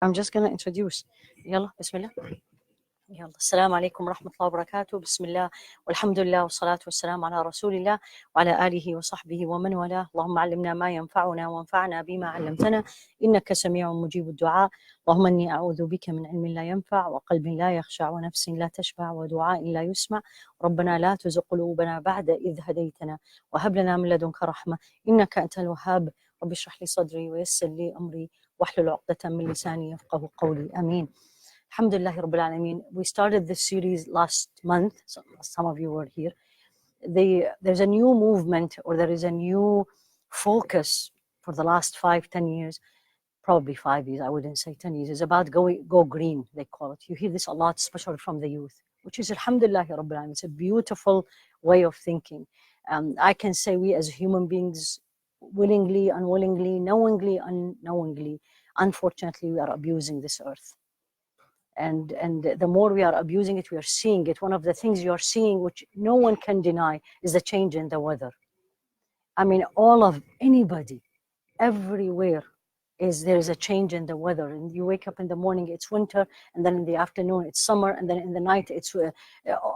I'm just going to introduce. يلا بسم الله. يلا السلام عليكم ورحمة الله وبركاته. بسم الله والحمد لله والصلاة والسلام على رسول الله وعلى آله وصحبه ومن والاه. اللهم علمنا ما ينفعنا وانفعنا بما علمتنا إنك سميع مجيب الدعاء. اللهم إني أعوذ بك من علم لا ينفع وقلب لا يخشع ونفس لا تشبع ودعاء لا يسمع. ربنا لا تزغ قلوبنا بعد إذ هديتنا وهب لنا من لدنك رحمة إنك أنت الوهاب. رب اشرح لي صدري ويسر لي أمري واحلل عقدة من لساني يفقهوا قولي. آمين. Alhamdulillah Rabbil Alameen. We started this series last month. So some of you were here. There's a new movement, or there is a new focus for the last 5-10 years, probably 5 years, I wouldn't say 10 years, is about go green, they call it. You hear this a lot, especially from the youth, which is Alhamdulillah Rabbil Alameen. It's a beautiful way of thinking. I can say we as human beings, willingly, unwillingly, knowingly, unknowingly, unfortunately, we are abusing this earth. And the more we are abusing it, we are seeing it. One of the things you are seeing, which no one can deny, is the change in the weather. I mean, anybody, everywhere, there is a change in the weather. And you wake up in the morning, it's winter, and then in the afternoon, it's summer, and then in the night, it's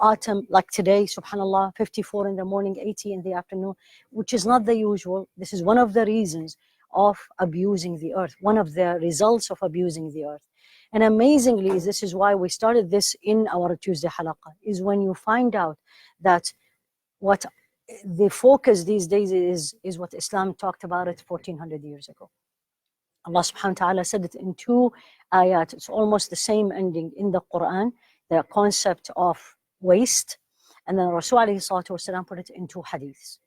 autumn, like today, subhanAllah, 54 in the morning, 80 in the afternoon, which is not the usual. This is one of the reasons of abusing the earth, one of the results of abusing the earth. And amazingly, this is why we started this in our Tuesday Halaqa, is when you find out that what the focus these days is what Islam talked about it 1400 years ago. Allah subhanahu wa ta'ala said it in 2 ayat. It's almost the same ending in the Quran, the concept of waste. And then Rasul alayhi salatu wasalam put it in 2 hadiths.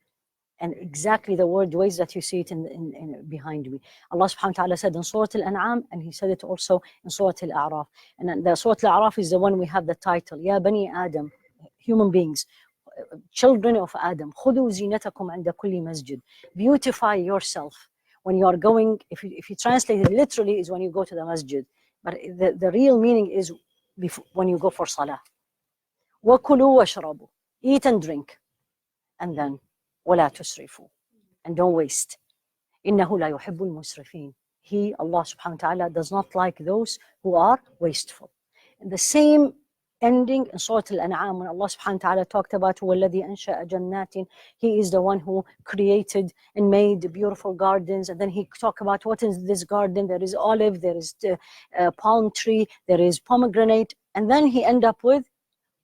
And exactly the word waste that you see it in behind me. Allah subhanahu wa ta'ala said in Surah Al-An'am, and he said it also in Surah Al-A'raf. And the Surah Al-A'raf is the one we have the title, Ya Bani Adam, human beings, children of Adam, خُذُوا زِينَتَكُمْ عِنْدَ كُلِّ masjid. Beautify yourself. When you are going, if you translate it literally, is when you go to the masjid. But the real meaning is when you go for salah. وَكُلُوا وَاشْرَبُوا. Eat and drink. And then وَلَا تُسْرِفُوا. And don't waste. إِنَّهُ لَا يُحِبُّ الْمُسْرِفِينَ. He, Allah subhanahu wa ta'ala, does not like those who are wasteful. And the same ending in Surah Al-An'am, when Allah subhanahu wa ta'ala talked about وَالَّذِي أَنْشَأَ جَنَّاتٍ, He is the one who created and made beautiful gardens. And then He talked about what is this garden. There is olive, there is palm tree, there is pomegranate. And then He ended up with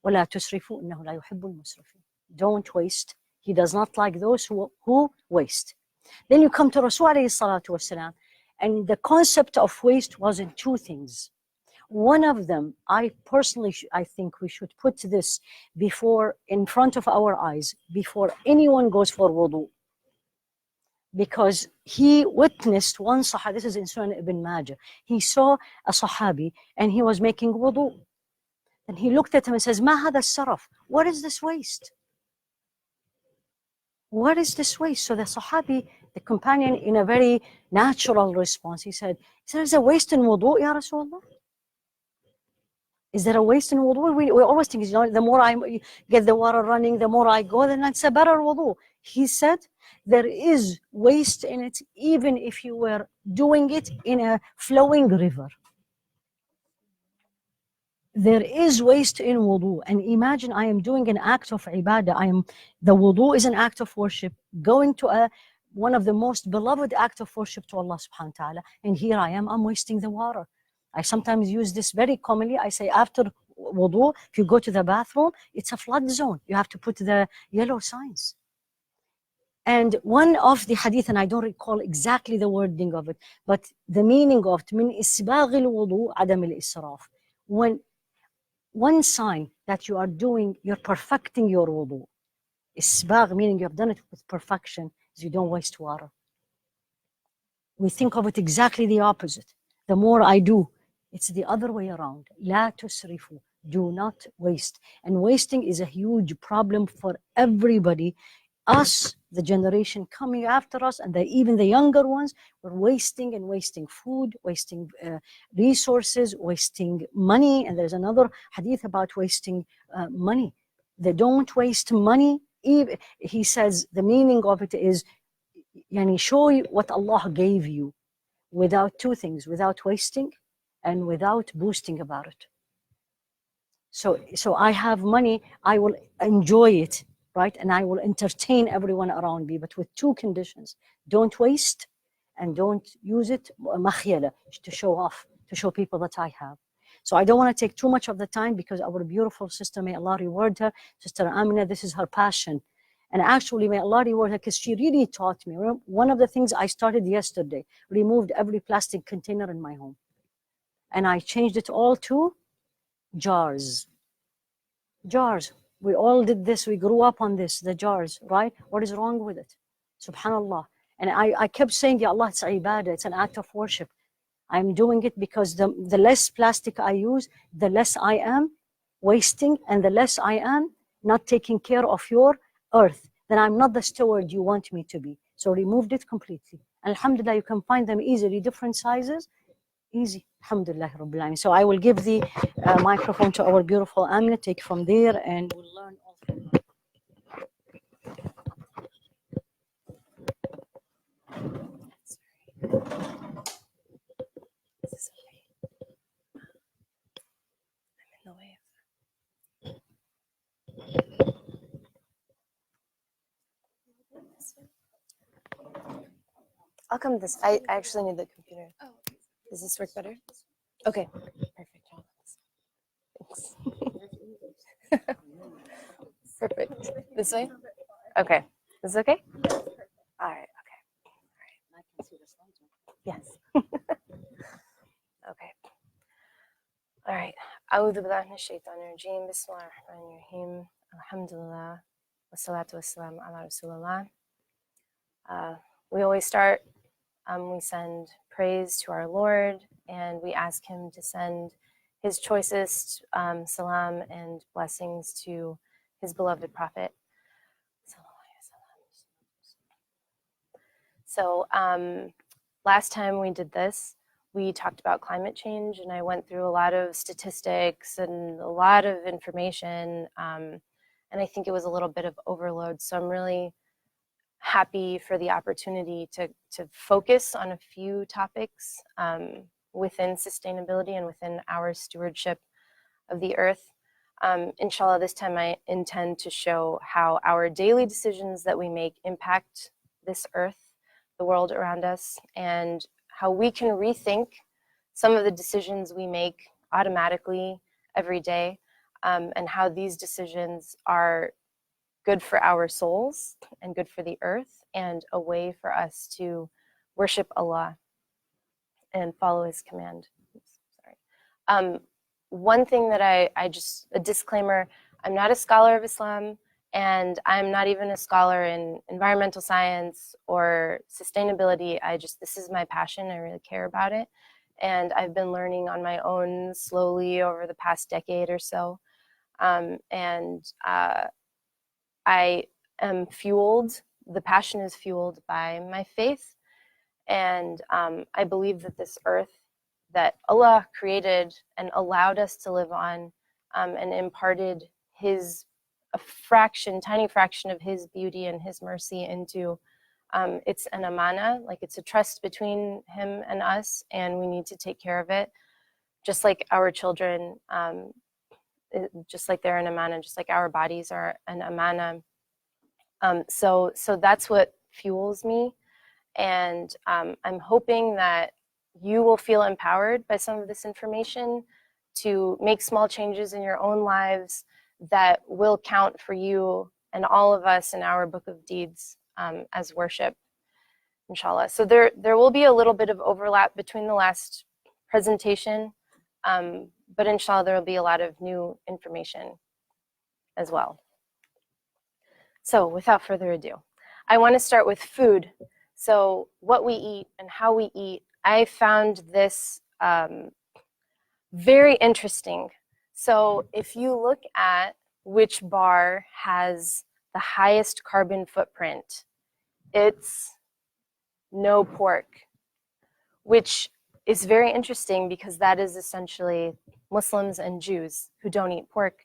وَلَا تُسْرِفُوا إِنَّهُ لَا يُحِبُّ الْمُسْرِفِينَ. Don't waste. He does not like those who waste. Then you come to Rasul alayhi salatu wasalam, and the concept of waste was in 2 things. One of them, I personally, I think we should put this in front of our eyes before anyone goes for wudu. Because he witnessed one sahabi, this is in Sunan Ibn Majah, he saw a sahabi and he was making wudu. And he looked at him and says, Ma hada saraf? What is this waste? What is this waste? So the Sahabi, the companion, in a very natural response, he said, is there a waste in wudu, Ya Rasulullah? Is there a waste in wudu? We always think, the more I get the water running, the more I go, then it's a better wudu. He said, there is waste in it, even if you were doing it in a flowing river. There is waste in wudu. And imagine I am doing an act of ibadah. The wudu is an act of worship, going to one of the most beloved acts of worship to Allah subhanahu wa ta'ala. And here I am, I'm wasting the water. I sometimes use this very commonly. I say after wudu, if you go to the bathroom, it's a flood zone. You have to put the yellow signs. And one of the hadith, and I don't recall exactly the wording of it, but the meaning of it, min isbagh al-wudu adam al-israf. When one sign that you are doing, you're perfecting your wudu. Isbagh, meaning you have done it with perfection, is you don't waste water. We think of it exactly the opposite. The more I do, it's the other way around. La tusrifu. Do not waste. And wasting is a huge problem for everybody. Us, the generation coming after us, and even the younger ones, we're wasting and wasting food, wasting resources, wasting money. And there's another hadith about wasting money. They don't waste money. He says the meaning of it is, show you what Allah gave you without 2 things, without wasting and without boasting about it. So I have money, I will enjoy it, right? And I will entertain everyone around me, but with two conditions: don't waste, and don't use it to show off, to show people that I have. So I don't want to take too much of the time, because our beautiful sister, may Allah reward her, Sister Amina, this is her passion. And actually, may Allah reward her, because she really taught me. One of the things I started yesterday, removed every plastic container in my home. And I changed it all to jars. Jars. We all did this. We grew up on this, the jars, right? What is wrong with it? Subhanallah. And I kept saying, Ya Allah, it's ibadah, it's an act of worship. I'm doing it because the less plastic I use, the less I am wasting, and the less I am not taking care of your earth. Then I'm not the steward you want me to be. So removed it completely. Alhamdulillah, you can find them easily, different sizes. Easy. Alhamdulillah Rabbil Alameen. So I will give the microphone to our beautiful Amina, take from there, and we'll learn all from her. This is okay. I'm in the way. I'll come this. I actually need the computer. Oh. Does this work better? Okay. Perfect. Thanks. Perfect. This way? Okay. Is this okay? All right. Okay. All right. I can see the slides. Yes. Okay. All right. أعوذ بالله من الشيطان الرجيم. بسم الله الرحمن الرحيم. الحمد لله. والصلاة والسلام على رسول الله. We always start, we send praise to our Lord, and we ask him to send his choicest salam and blessings to his beloved prophet. So last time we did this, we talked about climate change, and I went through a lot of statistics and a lot of information, and I think it was a little bit of overload. So I'm really happy for the opportunity to focus on a few topics within sustainability and within our stewardship of the earth. Inshallah, this time I intend to show how our daily decisions that we make impact this earth, the world around us, and how we can rethink some of the decisions we make automatically every day, and how these decisions are good for our souls and good for the earth, and a way for us to worship Allah and follow his command. Sorry. One thing that I just, a disclaimer, I'm not a scholar of Islam, and I'm not even a scholar in environmental science or sustainability. This is my passion. I really care about it. And I've been learning on my own slowly over the past decade or so. I am fueled, the passion is fueled by my faith. And I believe that this earth that Allah created and allowed us to live on, and imparted tiny fraction of his beauty and his mercy into, it's an amana, like it's a trust between him and us, and we need to take care of it, just like our children, just like they're an amana, just like our bodies are an amana. So that's what fuels me, and I'm hoping that you will feel empowered by some of this information to make small changes in your own lives that will count for you and all of us in our book of deeds as worship, inshallah. So there will be a little bit of overlap between the last presentation, but inshallah there will be a lot of new information as well. So without further ado, I want to start with food. So what we eat and how we eat. I found this very interesting. So if you look at which bar has the highest carbon footprint, it's no pork, which is very interesting because that is essentially Muslims and Jews who don't eat pork.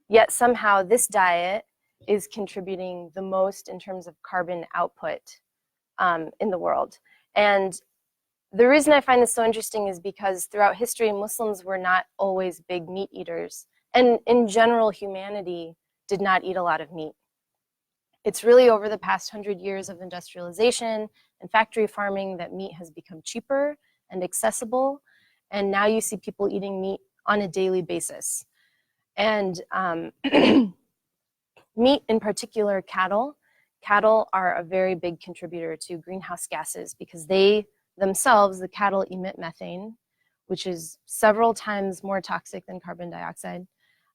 Yet somehow this diet is contributing the most in terms of carbon output in the world. And the reason I find this so interesting is because throughout history, Muslims were not always big meat eaters. And in general, humanity did not eat a lot of meat. It's really over the past 100 years of industrialization and factory farming that meat has become cheaper and accessible. And now you see people eating meat on a daily basis. And meat, in particular cattle are a very big contributor to greenhouse gases because they themselves, the cattle, emit methane, which is several times more toxic than carbon dioxide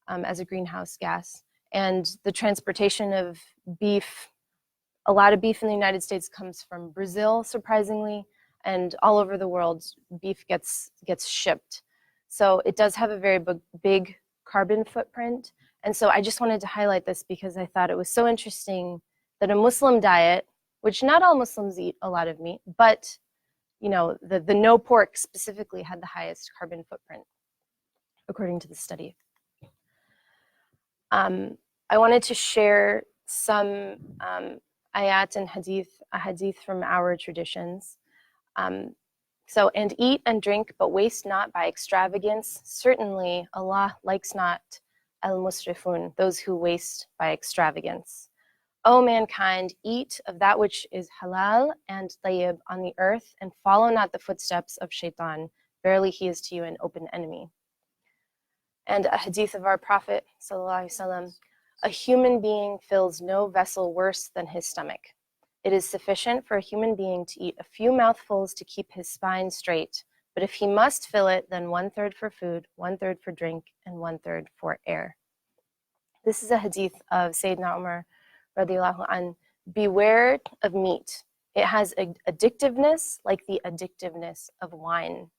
as a greenhouse gas. And the transportation of beef, a lot of beef in the United States comes from Brazil, surprisingly, and all over the world, beef gets shipped. So it does have a very big carbon footprint. And so I just wanted to highlight this because I thought it was so interesting that a Muslim diet, which not all Muslims eat a lot of meat, but you know, the no pork specifically had the highest carbon footprint, according to the study. I wanted to share some ayat and a hadith from our traditions. So, and eat and drink, but waste not by extravagance. Certainly, Allah likes not al-musrifun, those who waste by extravagance. O mankind, eat of that which is halal and tayyib on the earth, and follow not the footsteps of shaitan. Verily, he is to you an open enemy. And a hadith of our Prophet, sallallahu alaihi wasallam, a human being fills no vessel worse than his stomach. It is sufficient for a human being to eat a few mouthfuls to keep his spine straight, but if he must fill it, then 1/3 for food, 1/3 for drink, and 1/3 for air. This is a hadith of Sayyidina Umar, radiallahu an. Beware of meat. It has addictiveness like the addictiveness of wine.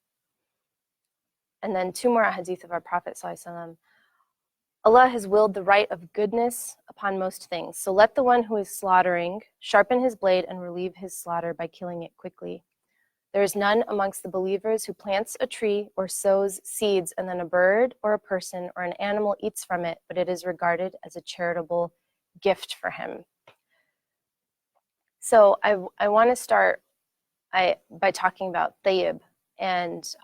And then 2 more hadith of our Prophet sallallahu alaihi wasallam. Allah has willed the right of goodness upon most things. So let the one who is slaughtering sharpen his blade and relieve his slaughter by killing it quickly. There is none amongst the believers who plants a tree or sows seeds and then a bird or a person or an animal eats from it, but it is regarded as a charitable gift for him. So I want to start by talking about tayyib. And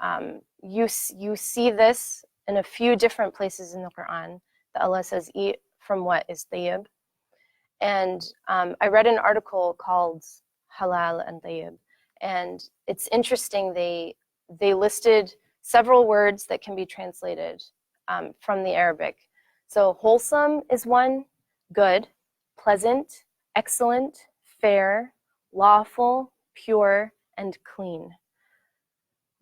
you see this in a few different places in the Quran. That Allah says, eat from what is tayyib. And I read an article called Halal and Tayyib. And it's interesting, they listed several words that can be translated from the Arabic. So wholesome is one, good, pleasant, excellent, fair, lawful, pure, and clean.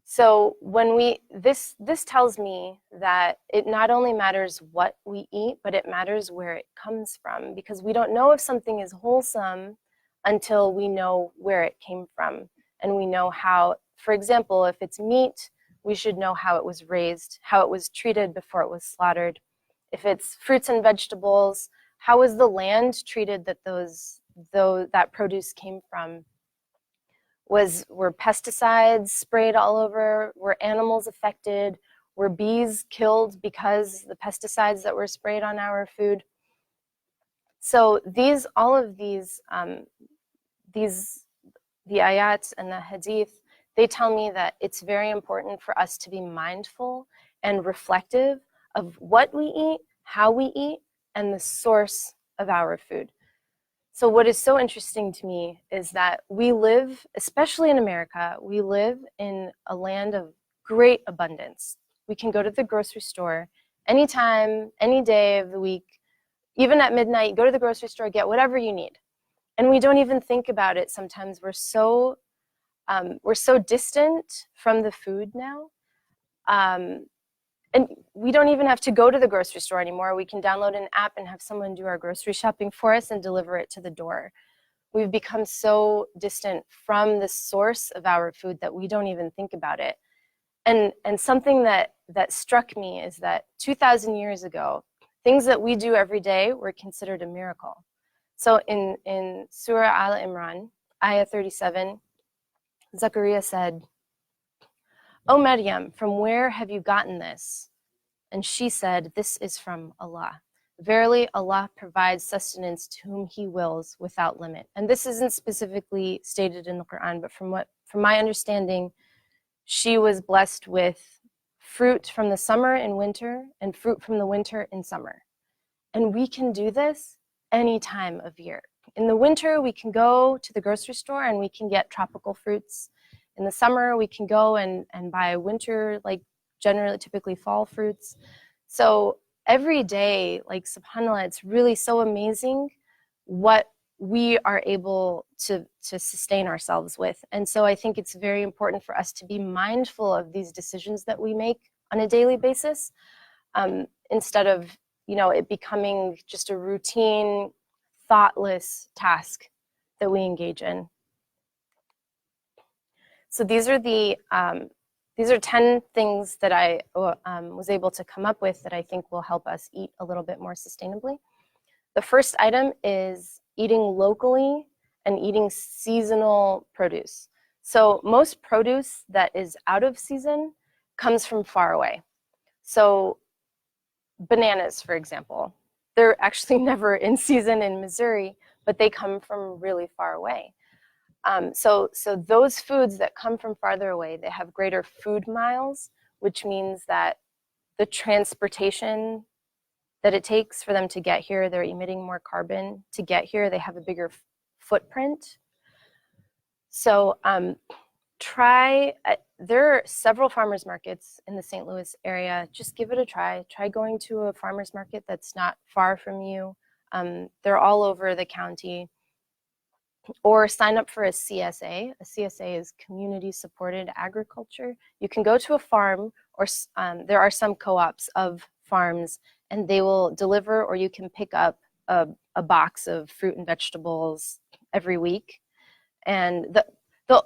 So when this tells me that it not only matters what we eat, but it matters where it comes from, because we don't know if something is wholesome until we know where it came from. And we know how, for example, if it's meat, we should know how it was raised, how it was treated before it was slaughtered. If it's fruits and vegetables, how was the land treated that that produce came from? Were pesticides sprayed all over? Were animals affected? Were bees killed because the pesticides that were sprayed on our food? So all of these, the ayats and the hadith, they tell me that it's very important for us to be mindful and reflective of what we eat, how we eat, and the source of our food. So what is so interesting to me is that we live, especially in America, we live in a land of great abundance. We can go to the grocery store anytime, any day of the week, even at midnight, go to the grocery store, get whatever you need. And we don't even think about it. Sometimes we're so distant from the food now. And we don't even have to go to the grocery store anymore. We can download an app and have someone do our grocery shopping for us and deliver it to the door. We've become so distant from the source of our food that we don't even think about it. And something that struck me is that 2,000 years ago, things that we do every day were considered a miracle. So in Surah Al-Imran, Ayah 37, Zachariah said, "O Maryam, from where have you gotten this?" And she said, "This is from Allah. Verily, Allah provides sustenance to whom He wills without limit." And this isn't specifically stated in the Quran, but from my understanding, she was blessed with fruit from the summer and winter and fruit from the winter and summer. And we can do this any time of year. In the winter, we can go to the grocery store and we can get tropical fruits. In the summer, we can go and buy winter, like generally, typically fall fruits. So every day, like subhanAllah, it's really so amazing what we are able to sustain ourselves with. And so I think it's very important for us to be mindful of these decisions that we make on a daily basis, instead of, you know, it becoming just a routine, thoughtless task that we engage in. So these are 10 things that I was able to come up with that I think will help us eat a little bit more sustainably. The first item is eating locally and eating seasonal produce. So most produce that is out of season comes from far away. So bananas, for example, they're actually never in season in Missouri, but they come from really far away. So those foods that come from farther away, they have greater food miles, which means that the transportation that it takes for them to get here, they're emitting more carbon to get here. They have a bigger footprint. So there are several farmers markets in the St. Louis area. Just give it a try. Try going to a farmers market that's not far from you. They're all over the county. Or sign up for a CSA. A CSA is community supported agriculture. You can go to a farm, or there are some co-ops of farms, and they will deliver, or you can pick up a box of fruit and vegetables every week. And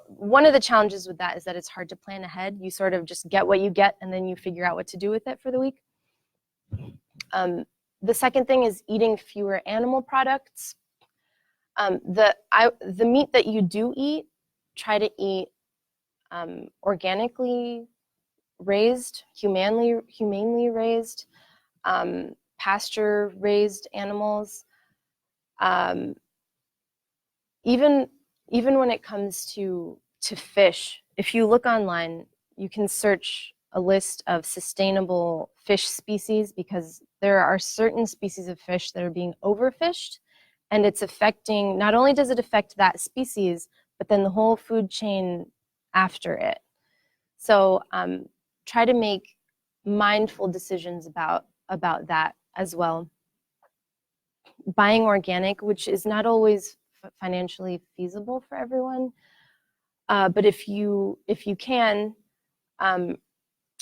one of the challenges with that is that it's hard to plan ahead. You sort of just get what you get, and then you figure out what to do with it for the week. The second thing is eating fewer animal products. The meat that you do eat, try to eat organically raised, humanely raised, pasture-raised animals. Even when it comes to fish, if you look online, you can search a list of sustainable fish species, because there are certain species of fish that are being overfished, and it's affecting, not only does it affect that species, but then the whole food chain after it. So try to make mindful decisions about that as well. Buying organic, which is not always financially feasible for everyone, but if you can,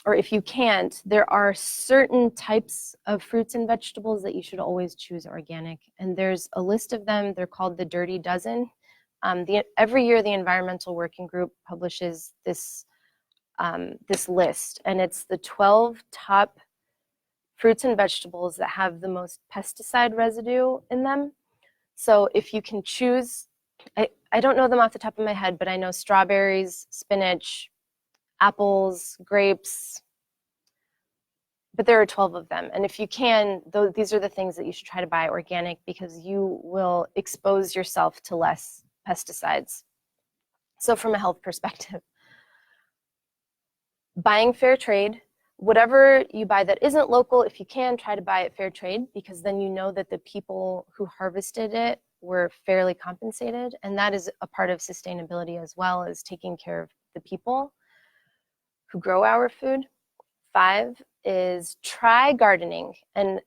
or if you can't, there are certain types of fruits and vegetables that you should always choose organic. And there's a list of them. They're called the Dirty Dozen. Every year, the Environmental Working Group publishes this list, and it's the 12 top fruits and vegetables that have the most pesticide residue in them. So if you can choose, I don't know them off the top of my head, but I know strawberries, spinach, apples, grapes, but there are 12 of them. And if you can, these are the things that you should try to buy organic, because you will expose yourself to less pesticides. So from a health perspective, buying fair trade, whatever you buy that isn't local, if you can, try to buy it fair trade, because then you know that the people who harvested it were fairly compensated. And that is a part of sustainability as well, as taking care of the people who grow our food. 5 is try gardening. And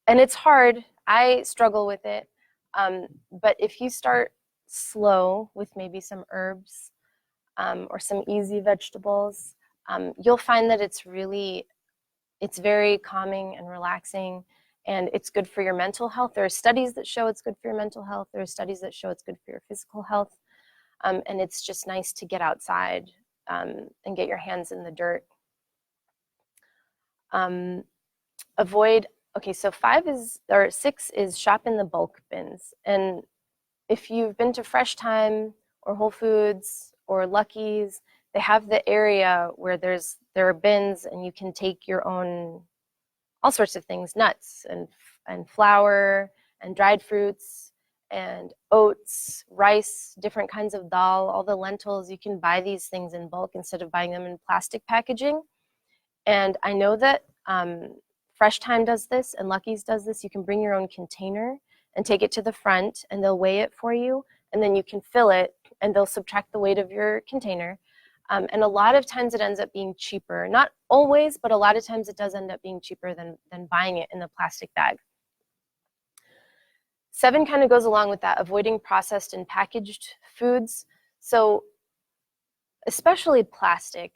it's hard. I struggle with it. But if you start slow with maybe some herbs or some easy vegetables, you'll find that it's very calming and relaxing, and it's good for your mental health. There are studies that show it's good for your mental health. There are studies that show it's good for your physical health. And it's just nice to get outside and get your hands in the dirt. So 6 is shop in the bulk bins. And if you've been to Fresh Time or Whole Foods or Lucky's, they have the area where there are bins, and you can take your own, all sorts of things, nuts and flour and dried fruits, and oats, rice, different kinds of dal, all the lentils. You can buy these things in bulk instead of buying them in plastic packaging. And I know that Fresh Time does this and Lucky's does this. You can bring your own container and take it to the front, and they'll weigh it for you, and then you can fill it, and they'll subtract the weight of your container. And a lot of times it ends up being cheaper. Not always, but a lot of times it does end up being cheaper than buying it in a plastic bag. 7 kind of goes along with that, avoiding processed and packaged foods. So especially plastic,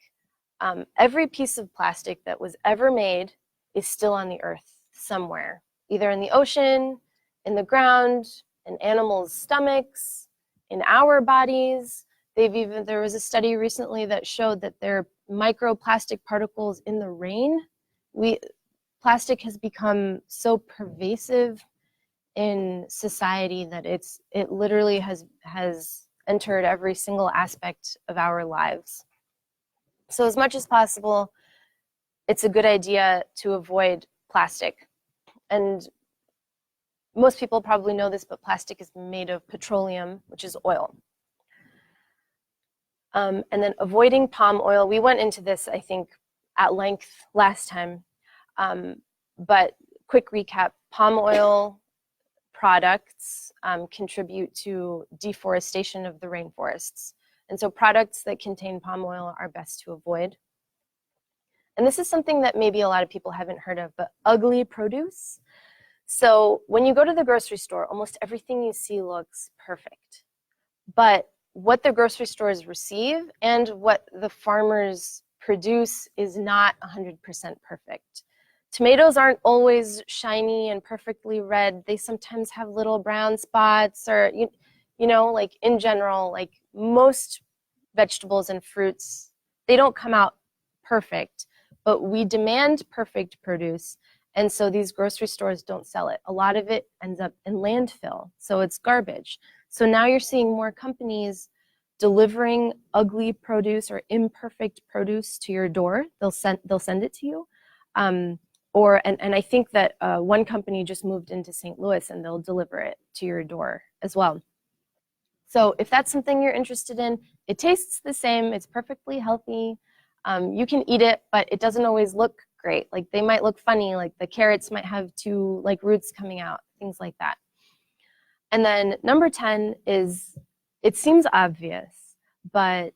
every piece of plastic that was ever made is still on the earth somewhere, either in the ocean, in the ground, in animals' stomachs, in our bodies. There was a study recently that showed that there are microplastic particles in the rain. Plastic has become so pervasive in society that it literally has entered every single aspect of our lives. So as much as possible, it's a good idea to avoid plastic. And most people probably know this, but plastic is made of petroleum, which is oil. And then avoiding palm oil. We went into this, I think, at length last time. But quick recap, palm oil products contribute to deforestation of the rainforests. And so products that contain palm oil are best to avoid. And this is something that maybe a lot of people haven't heard of, but ugly produce. So when you go to the grocery store, almost everything you see looks perfect. But what the grocery stores receive and what the farmers produce is not 100% perfect. Tomatoes aren't always shiny and perfectly red. They sometimes have little brown spots, or, you know, like in general, like most vegetables and fruits, they don't come out perfect, but we demand perfect produce. And so these grocery stores don't sell it. A lot of it ends up in landfill, so it's garbage. So now you're seeing more companies delivering ugly produce or imperfect produce to your door. They'll send it to you. And I think that one company just moved into St. Louis, and they'll deliver it to your door as well. So if that's something you're interested in, it tastes the same. It's perfectly healthy. You can eat it, but it doesn't always look great. Like they might look funny, like the carrots might have 2 like roots coming out, things like that. And then number 10 is, it seems obvious, but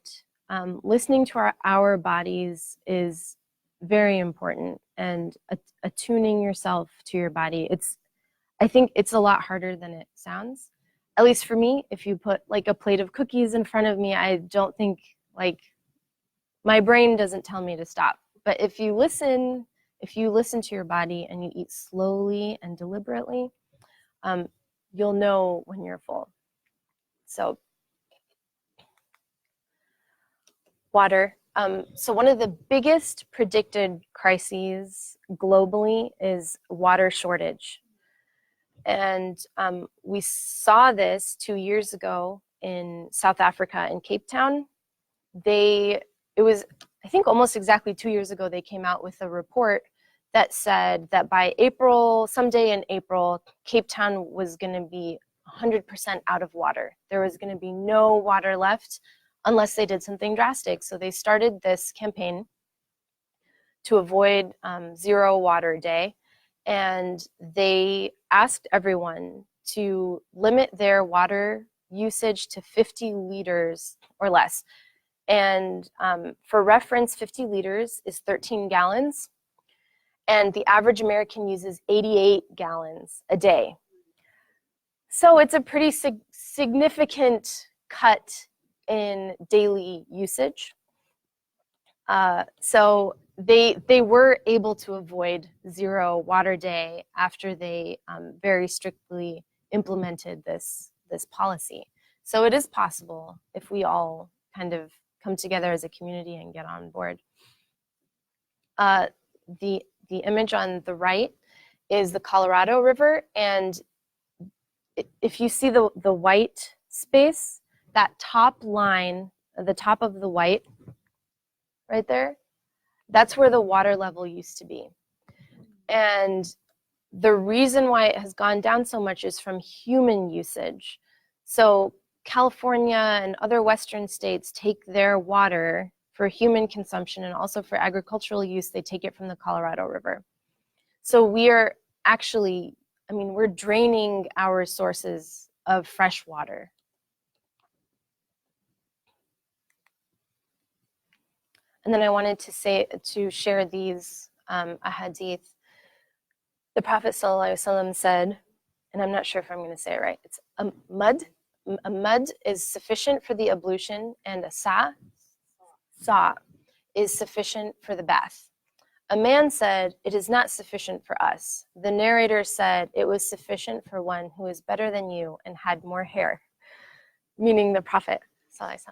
listening to our bodies is very important, and attuning yourself to your body. I think it's a lot harder than it sounds. At least for me, if you put like a plate of cookies in front of me, I don't think, like, my brain doesn't tell me to stop. But if you listen to your body and you eat slowly and deliberately, you'll know when you're full. So water. So one of the biggest predicted crises globally is water shortage. And we saw this 2 years ago in South Africa, in Cape Town. It was, I think, almost exactly 2 years ago, they came out with a report that said that by April, someday in April, Cape Town was going to be 100% out of water. There was going to be no water left unless they did something drastic. So they started this campaign to avoid Zero Water Day, and they asked everyone to limit their water usage to 50 liters or less. And for reference, 50 liters is 13 gallons, and the average American uses 88 gallons a day. So it's a pretty significant cut in daily usage. So they were able to avoid Zero Water Day after they very strictly implemented this policy. So it is possible if we all kind of come together as a community and get on board. The image on the right is the Colorado River, and if you see the white space, that top line, the top of the white, right there, that's where the water level used to be. And The reason why it has gone down so much is from human usage. So California and other Western states take their water for human consumption and also for agricultural use. They take it from the Colorado River. So we are actually, I mean, we're draining our sources of fresh water. And then I wanted to share these ahadith. The Prophet ﷺ said, and I'm not sure if I'm going to say it right, it's a mud is sufficient for the ablution, and a sa is sufficient for the bath. A man said, it is not sufficient for us. The narrator said, it was sufficient for one who is better than you and had more hair, meaning the Prophet ﷺ.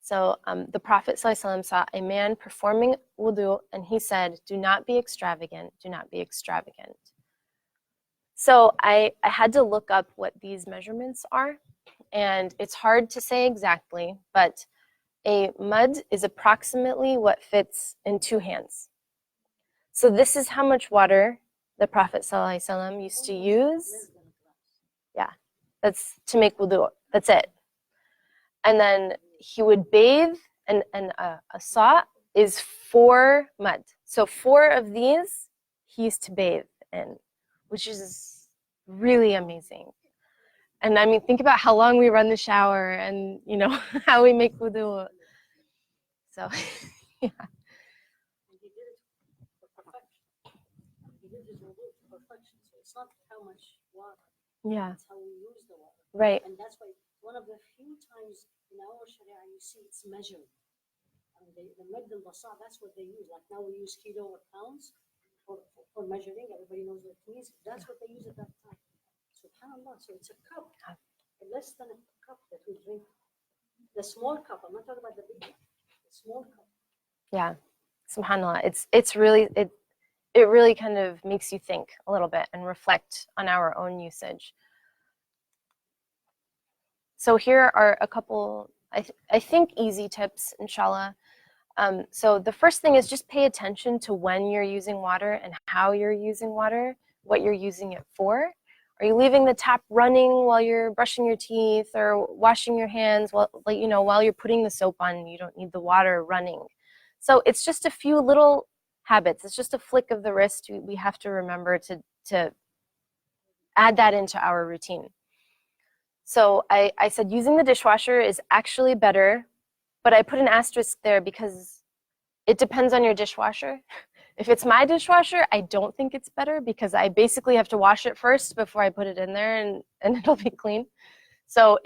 So the Prophet ﷺ saw a man performing wudu, and he said, do not be extravagant, do not be extravagant. So I had to look up what these measurements are, and it's hard to say exactly, but a mud is approximately what fits in 2 hands. So this is how much water the Prophet ﷺ used to use. Yeah, that's to make wudu, that's it. And then he would bathe, and a sa is 4 mud. So 4 of these he used to bathe in, which is really amazing. And I mean, think about how long we run the shower and, you know, how we make wudu. So, yeah. And he did it for perfection. He did his wudu to perfection. So it's not how much water. Yeah. It's how we use the water. Right. And that's why one of the few times in our Sharia you see it's measured. I mean, the med and the sa, that's what they use. Like now we use kilo or pounds for measuring. Everybody knows what it means. That's what they use at that time. SubhanAllah. So it's a cup, less than a cup that we drink. The small cup. I'm not talking about the big one. The small cup. Yeah. SubhanAllah. It's really, it really kind of makes you think a little bit and reflect on our own usage. So here are a couple, I think, easy tips, inshallah. So the first thing is just pay attention to when you're using water and how you're using water, what you're using it for. Are you leaving the tap running while you're brushing your teeth or washing your hands? While, like, you know, while you're putting the soap on, you don't need the water running. So it's just a few little habits. It's just a flick of the wrist. We have to remember to add that into our routine. So I said using the dishwasher is actually better, but I put an asterisk there because it depends on your dishwasher. If it's my dishwasher, I don't think it's better because I basically have to wash it first before I put it in there and it'll be clean. So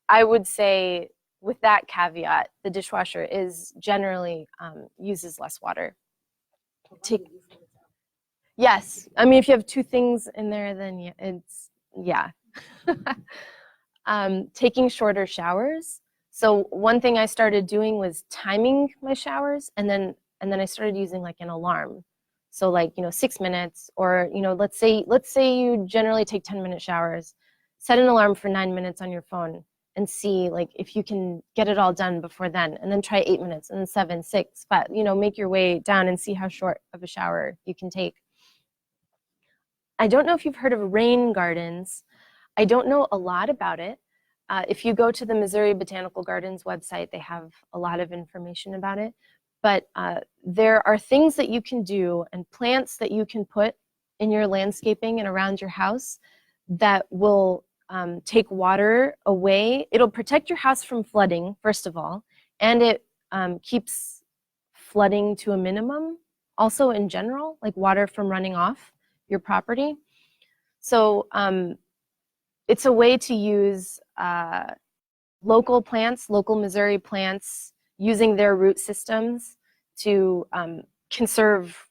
I would say with that caveat, the dishwasher is generally uses less water. Yes, I mean if you have 2 things in there, then yeah. Taking shorter showers. So one thing I started doing was timing my showers, and then I started using like an alarm. So like, you know, 6 minutes, or, you know, let's say you generally take 10-minute showers. Set an alarm for 9 minutes on your phone and see like if you can get it all done before then, and then try 8 minutes, and then 7, 6, but you know, make your way down and see how short of a shower you can take. I don't know if you've heard of rain gardens. I don't know a lot about it. If you go to the Missouri Botanical Gardens website, they have a lot of information about it. But there are things that you can do and plants that you can put in your landscaping and around your house that will take water away. It'll protect your house from flooding, first of all, and it keeps flooding to a minimum. Also in general, like water from running off your property. So it's a way to use local plants, local Missouri plants, using their root systems to conserve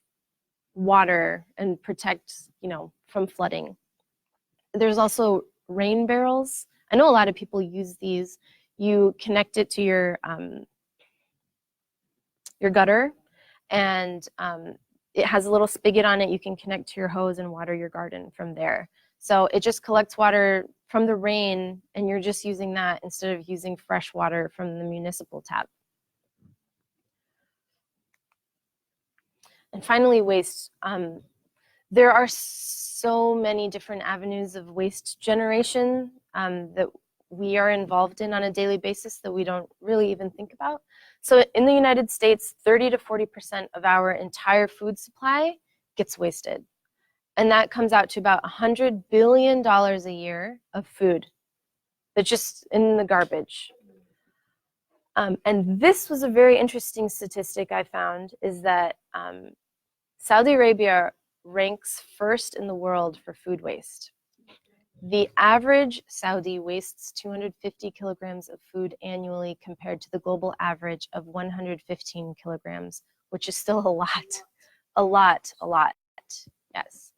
water and protect, you know, from flooding. There's also rain barrels. I know a lot of people use these. You connect it to your gutter, and it has a little spigot on it. You can connect to your hose and water your garden from there. So it just collects water from the rain, and you're just using that instead of using fresh water from the municipal tap. And finally, waste. There are so many different avenues of waste generation that we are involved in on a daily basis that we don't really even think about. So in the United States, 30 to 40% of our entire food supply gets wasted. And that comes out to about $100 billion a year of food that's just in the garbage. And this was a very interesting statistic I found, is that Saudi Arabia ranks first in the world for food waste. The average Saudi wastes 250 kilograms of food annually compared to the global average of 115 kilograms, which is still a lot, yes.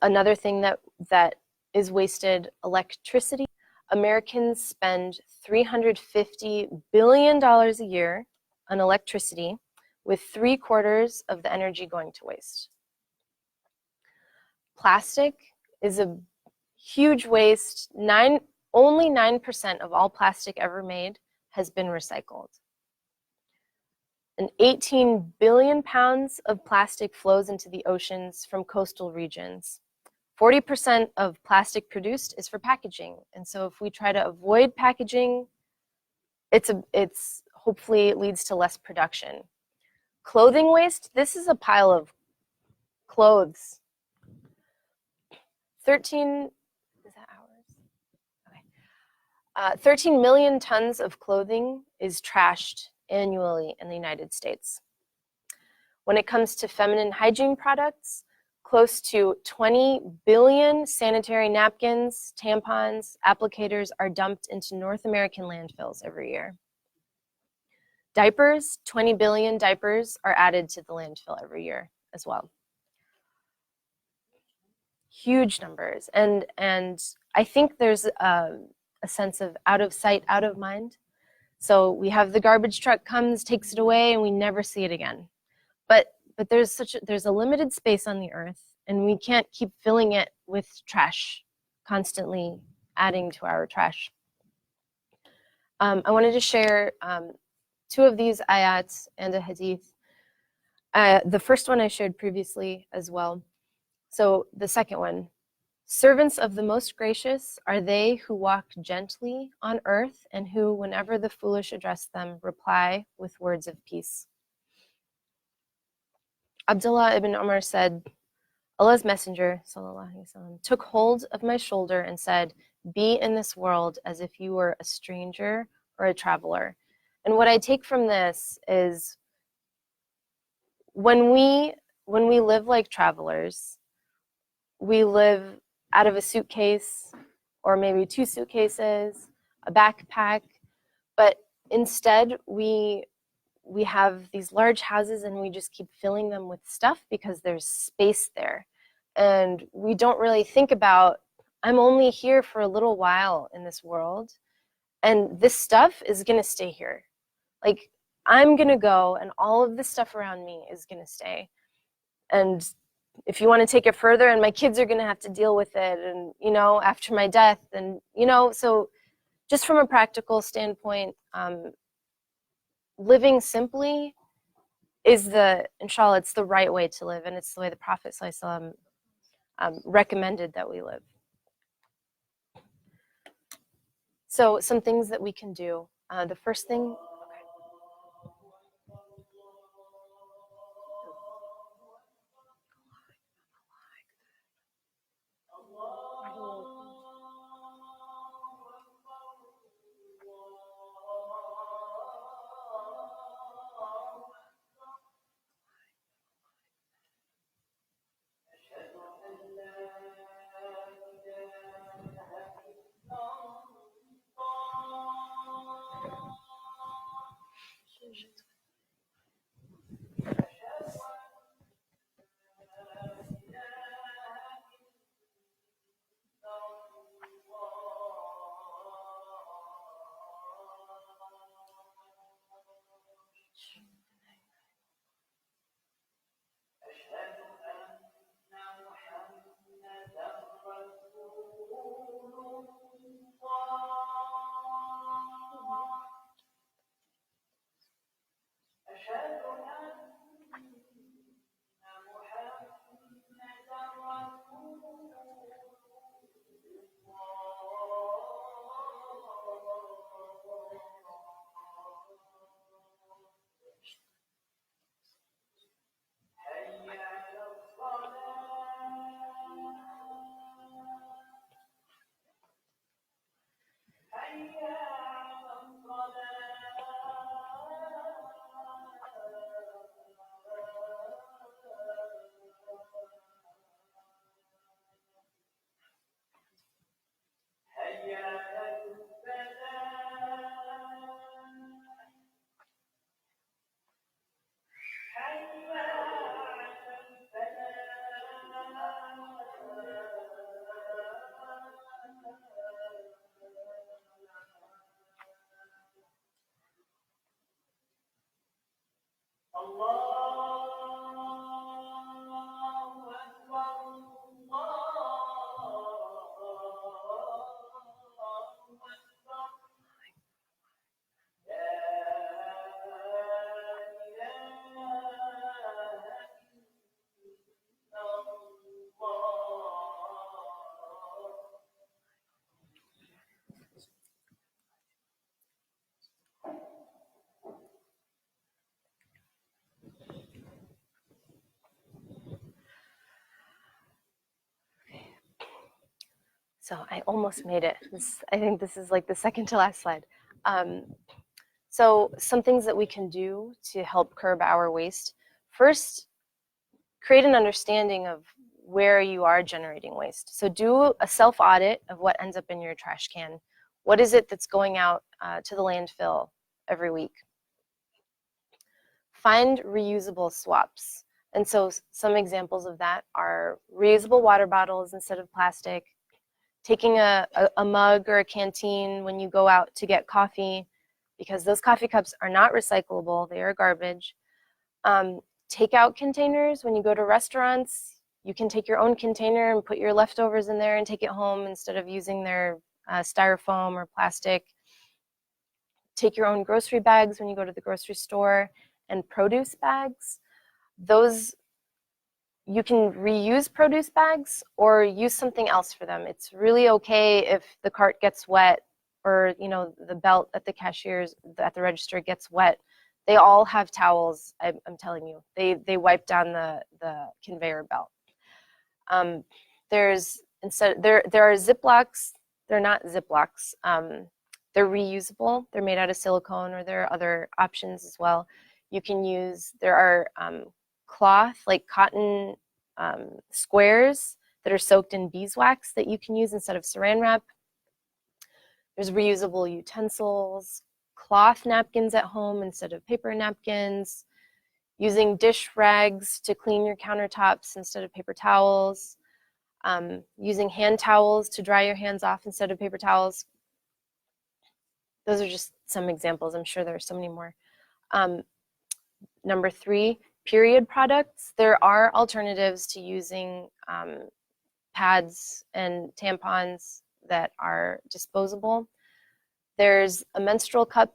Another thing that is wasted, electricity. Americans spend $350 billion a year on electricity, with 3/4 of the energy going to waste. Plastic is a huge waste. Only 9% of all plastic ever made has been recycled. And 18 billion pounds of plastic flows into the oceans from coastal regions. 40% of plastic produced is for packaging. And so if we try to avoid packaging, it's hopefully it leads to less production. Clothing waste, this is a pile of clothes. 13 million tons of clothing is trashed annually in the United States. When it comes to feminine hygiene products, close to 20 billion sanitary napkins, tampons, applicators are dumped into North American landfills every year. Diapers, 20 billion diapers are added to the landfill every year as well. Huge numbers. And I think there's a sense of out of sight, out of mind. So we have the garbage truck comes, takes it away, and we never see it again. But there's a limited space on the earth, and we can't keep filling it with trash, constantly adding to our trash. I wanted to share two of these ayats and a hadith. The first one I shared previously as well. So the second one, servants of the most gracious are they who walk gently on earth and who, whenever the foolish address them, reply with words of peace. Abdullah ibn Umar said, Allah's Messenger ﷺ, took hold of my shoulder and said, be in this world as if you were a stranger or a traveler. And what I take from this is when we live like travelers, we live out of a suitcase or maybe 2 suitcases, a backpack, but instead we have these large houses and we just keep filling them with stuff because there's space there. And we don't really think about, I'm only here for a little while in this world, and this stuff is gonna stay here. Like, I'm gonna go and all of this stuff around me is gonna stay. And if you want to take it further, and my kids are going to have to deal with it, and after my death, and so just from a practical standpoint, living simply is inshallah, it's the right way to live, and it's the way the Prophet ﷺ recommended that we live. So some things that we can do. The first thing. So I almost made it. I think this is like the second to last slide. So some things that we can do to help curb our waste. First, create an understanding of where you are generating waste. So do a self-audit of what ends up in your trash can. What is it that's going out to the landfill every week? Find reusable swaps. And so some examples of that are reusable water bottles instead of plastic, taking a mug or a canteen when you go out to get coffee, because those coffee cups are not recyclable, they are garbage. Takeout containers, when you go to restaurants, you can take your own container and put your leftovers in there and take it home instead of using their styrofoam or plastic. Take your own grocery bags when you go to the grocery store, and produce bags. Those, you can reuse produce bags or use something else for them. It's really okay if the cart gets wet, or the belt at the cashiers at the register gets wet. They all have towels. I'm telling you, they wipe down the conveyor belt. There are Ziplocs. They're not Ziplocs. They're reusable. They're made out of silicone, or there are other options as well. You can use. There are cloth, like cotton squares that are soaked in beeswax that you can use instead of saran wrap. There's reusable utensils, cloth napkins at home instead of paper napkins, using dish rags to clean your countertops instead of paper towels, using hand towels to dry your hands off instead of paper towels. Those are just some examples. I'm sure there are so many more. Number 3, period products. There are alternatives to using pads and tampons that are disposable. There's a menstrual cup,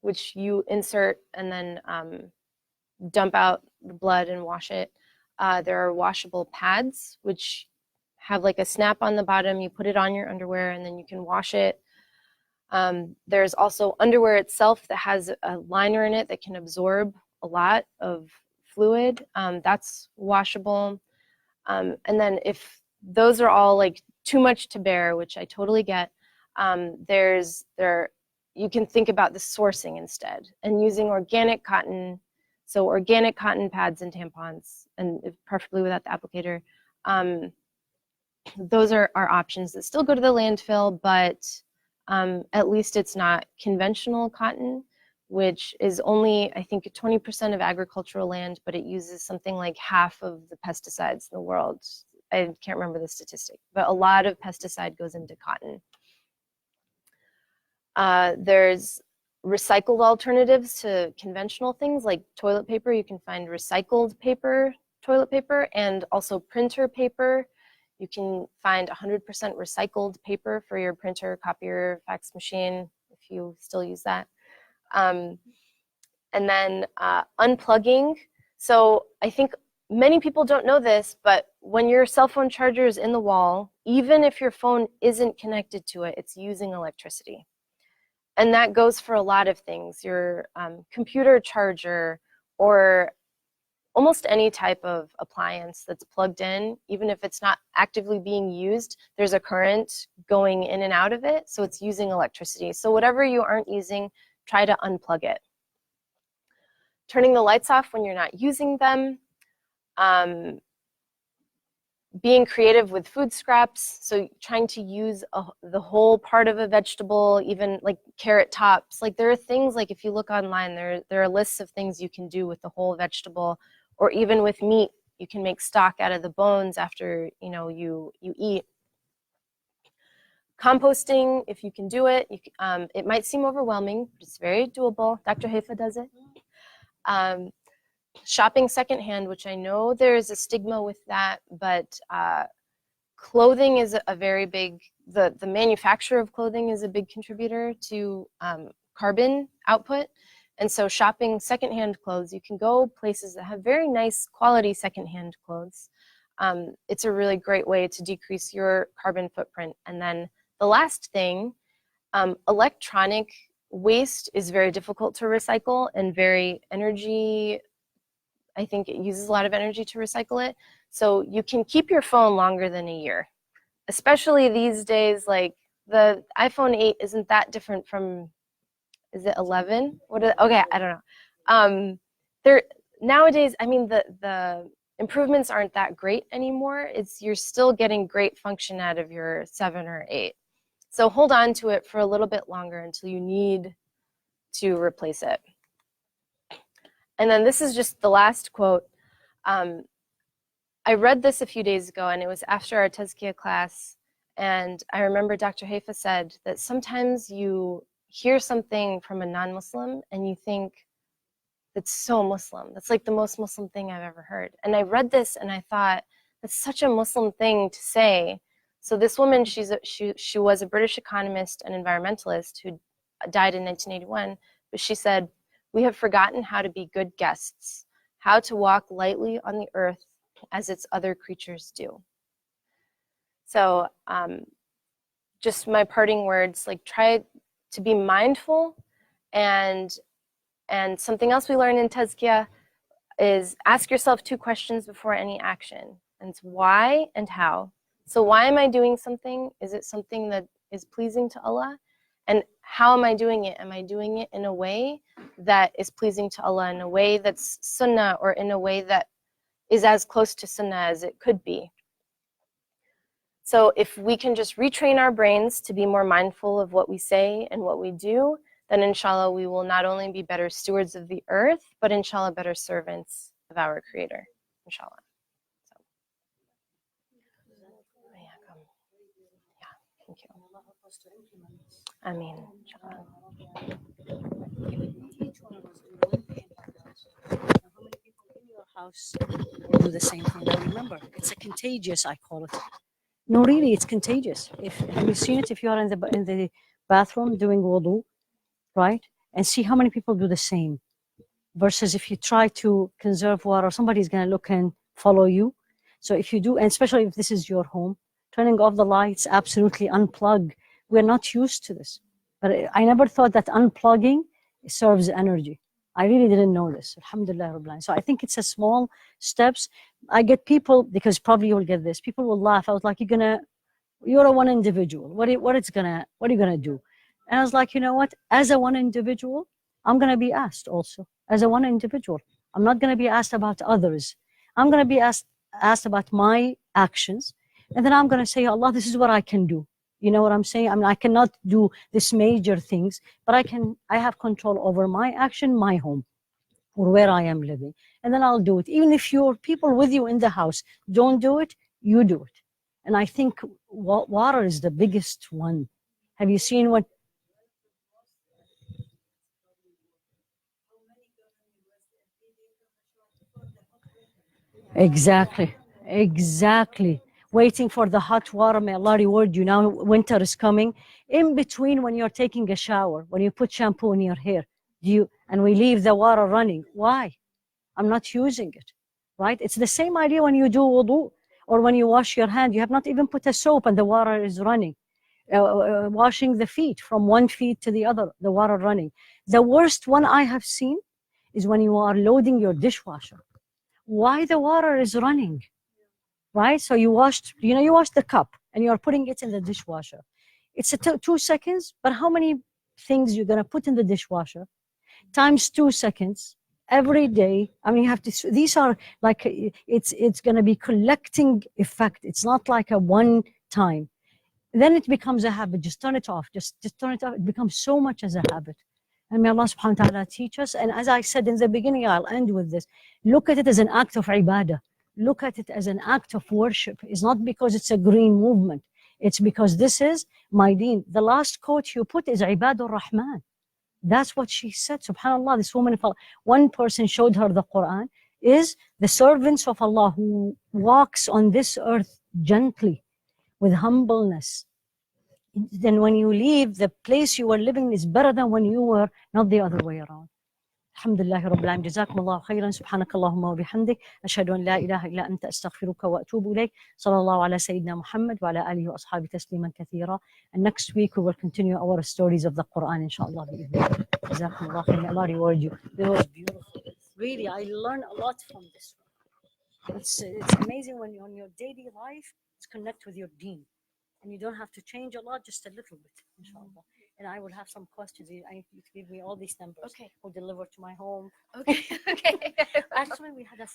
which you insert and then dump out the blood and wash it. There are washable pads, which have like a snap on the bottom. You put it on your underwear and then you can wash it. There's also underwear itself that has a liner in it that can absorb a lot of fluid. That's washable. And then if those are all like too much to bear, which I totally get, you can think about the sourcing instead and using organic cotton. So organic cotton pads and tampons, and preferably without the applicator. Those are options that still go to the landfill, but at least it's not conventional cotton, which is only, I think, 20% of agricultural land, but it uses something like half of the pesticides in the world. I can't remember the statistic, but a lot of pesticide goes into cotton. There's recycled alternatives to conventional things like toilet paper. You can find recycled paper, toilet paper, and also printer paper. You can find 100% recycled paper for your printer, copier, fax machine, if you still use that. And then unplugging. So I think many people don't know this, but when your cell phone charger is in the wall, even if your phone isn't connected to it, it's using electricity. And that goes for a lot of things. Your computer charger, or almost any type of appliance that's plugged in, even if it's not actively being used, there's a current going in and out of it, so it's using electricity. So whatever you aren't using, try to unplug it. Turning the lights off when you're not using them. Being creative with food scraps, so trying to use the whole part of a vegetable, even like carrot tops. Like there are things, like if you look online, there are lists of things you can do with the whole vegetable, or even with meat, you can make stock out of the bones after you eat. Composting, if you can do it, it might seem overwhelming, but it's very doable. Dr. Haifa does it. shopping secondhand, which I know there is a stigma with that, but clothing is a very big, the manufacture of clothing is a big contributor to carbon output. And so shopping secondhand clothes, you can go places that have very nice quality secondhand clothes. It's a really great way to decrease your carbon footprint. And then the last thing, electronic waste is very difficult to recycle and very energy, I think it uses a lot of energy to recycle it. So you can keep your phone longer than a year, especially these days. Like the iPhone 8 isn't that different from, is it 11? Okay, I don't know. Nowadays, I mean, the improvements aren't that great anymore. You're still getting great function out of your 7 or 8. So hold on to it for a little bit longer until you need to replace it. And then this is just the last quote. I read this a few days ago, and it was after our Tazkiyah class. And I remember Dr. Haifa said that sometimes you hear something from a non-Muslim and you think, that's so Muslim. That's like the most Muslim thing I've ever heard. And I read this and I thought, that's such a Muslim thing to say. So this woman, she was a British economist and environmentalist who died in 1981. But she said, we have forgotten how to be good guests, how to walk lightly on the earth as its other creatures do. So just my parting words, like try to be mindful. And something else we learn in Tazkiyah is ask yourself 2 questions before any action. And it's why and how. So why am I doing something? Is it something that is pleasing to Allah? And how am I doing it? Am I doing it in a way that is pleasing to Allah, in a way that's sunnah, or in a way that is as close to sunnah as it could be? So if we can just retrain our brains to be more mindful of what we say and what we do, then inshallah we will not only be better stewards of the earth, but inshallah better servants of our Creator, inshallah. So, yeah, thank you. I mean, inshallah. How many people in your house will do the same thing? Now remember, it's a contagious, I call it. No, really, it's contagious. Have you seen it? If you are in the bathroom doing wudu, right, and see how many people do the same, versus if you try to conserve water, somebody's going to look and follow you. So if you do, and especially if this is your home, turning off the lights, absolutely unplug. We're not used to this. But I never thought that unplugging serves energy. I really didn't know this. Alhamdulillah Rabbil Alamin. So I think it's a small steps. I get people, because probably you'll get this, people will laugh. I was like, you're a one individual. What are you gonna do? And I was like, you know what? As a one individual, I'm gonna be asked also. As a one individual, I'm not gonna be asked about others. I'm gonna be asked about my actions, and then I'm gonna say, Allah, this is what I can do. You know what I'm saying? I mean, I cannot do these major things, but I have control over my action, my home, or where I am living. And then I'll do it. Even if your people with you in the house don't do it, you do it. And I think water is the biggest one. Have you seen what? Exactly. Waiting for the hot water, may Allah reward you. Now winter is coming. In between, when you're taking a shower, when you put shampoo in your hair, and we leave the water running. Why? I'm not using it, right? It's the same idea when you do wudu, or when you wash your hand. You have not even put a soap and the water is running. Washing the feet, from one feet to the other, the water running. The worst one I have seen is when you are loading your dishwasher. Why the water is running? Right? So you washed the cup and you're putting it in the dishwasher. It's 2 seconds, but how many things you're gonna put in the dishwasher times 2 seconds every day? I mean, you have to, these are like, it's gonna be collecting effect. It's not like a one time. Then it becomes a habit. Just turn it off. Just turn it off. It becomes so much as a habit. And may Allah subhanahu wa ta'ala teach us. And as I said in the beginning, I'll end with this. Look at it as an act of ibadah. Look at it as an act of worship. It's not because it's a green movement. It's because this is my deen. The last quote you put is Ibadur Rahman. That's what she said. SubhanAllah, this woman, one person showed her the Quran. is the servants of Allah who walks on this earth gently, with humbleness. Then when you leave, the place you were living is better than when you were, not the other way around. الحمد لله رب العالمين. جزاكم الله خيرا. سبحانك اللهم وبحمدك أشهد أن لا إله إلا أنت أستغفرك وأتوب إليك. صلى الله على سيدنا محمد وعلى آله وأصحابه تسليما كثيرا. And next week we will continue our stories of the Quran, inshallah. جزاكم الله خيرا. Allah reward you. It was beautiful. Really, I learned a lot from this one. It's amazing when you're on your daily life, it's connect with your deen. And you don't have to change a lot, just a little bit, inshallah. And I will have some questions. I need you to give me all these numbers. Okay. We'll deliver to my home. Okay. Okay. Actually, we had a